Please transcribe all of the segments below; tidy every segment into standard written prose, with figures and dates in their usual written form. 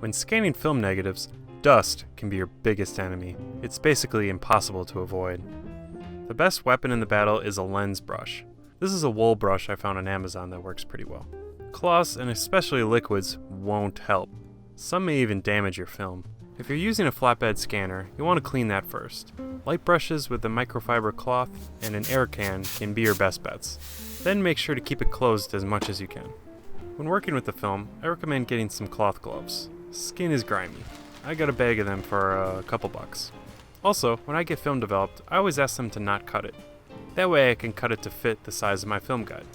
When scanning film negatives, dust can be your biggest enemy. It's basically impossible to avoid. The best weapon in the battle is a lens brush. This is a wool brush I found on Amazon that works pretty well. Cloths, and especially liquids, won't help. Some may even damage your film. If you're using a flatbed scanner, you'll want to clean that first. Light brushes with a microfiber cloth and an air can be your best bets. Then make sure to keep it closed as much as you can. When working with the film, I recommend getting some cloth gloves. Skin is grimy. I got a bag of them for a couple bucks. Also, when I get film developed, I always ask them to not cut it. That way I can cut it to fit the size of my film guide.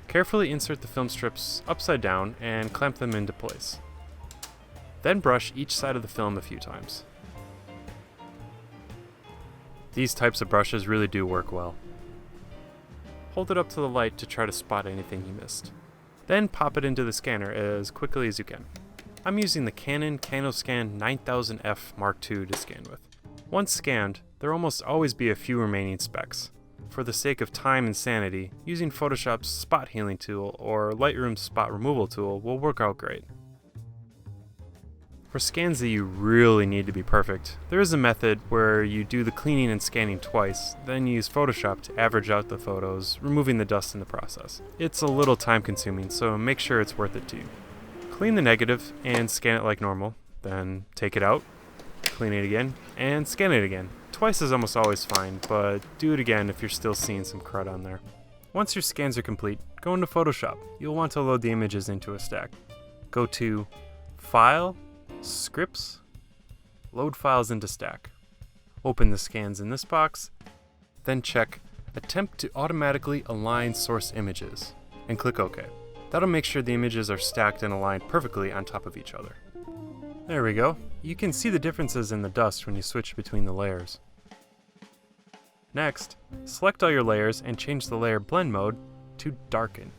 Carefully insert the film strips upside down and clamp them into place. Then brush each side of the film a few times. These types of brushes really do work well. Hold it up to the light to try to spot anything you missed. Then pop it into the scanner as quickly as you can. I'm using the Canon CanoScan 9000F Mark II to scan with. Once scanned, there will almost always be a few remaining specks. For the sake of time and sanity, using Photoshop's spot healing tool or Lightroom's spot removal tool will work out great. For scans that you really need to be perfect, there is a method where you do the cleaning and scanning twice, then use Photoshop to average out the photos, removing the dust in the process. It's a little time consuming, so make sure it's worth it to you. Clean the negative and scan it like normal, then take it out, clean it again, and scan it again. Twice is almost always fine, but do it again if you're still seeing some crud on there. Once your scans are complete, go into Photoshop. You'll want to load the images into a stack. Go to File, Scripts, Load Files into Stack. Open the scans in this box, then check Attempt to automatically align source images, and click OK. That'll make sure the images are stacked and aligned perfectly on top of each other. There we go. You can see the differences in the dust when you switch between the layers. Next, select all your layers and change the layer blend mode to darken.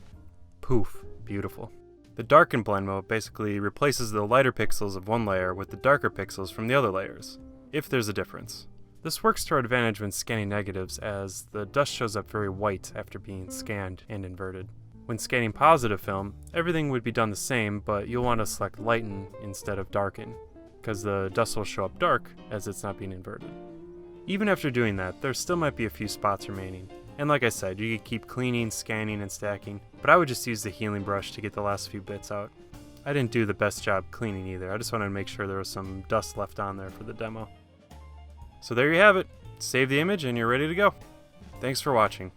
Poof, beautiful. The darken blend mode basically replaces the lighter pixels of one layer with the darker pixels from the other layers, if there's a difference. This works to our advantage when scanning negatives, as the dust shows up very white after being scanned and inverted. When scanning positive film, everything would be done the same, but you'll want to select lighten instead of darken, because the dust will show up dark as it's not being inverted. Even after doing that, there still might be a few spots remaining. And like I said, you could keep cleaning, scanning, and stacking, but I would just use the healing brush to get the last few bits out. I didn't do the best job cleaning either, I just wanted to make sure there was some dust left on there for the demo. So there you have it. Save the image and you're ready to go. Thanks for watching.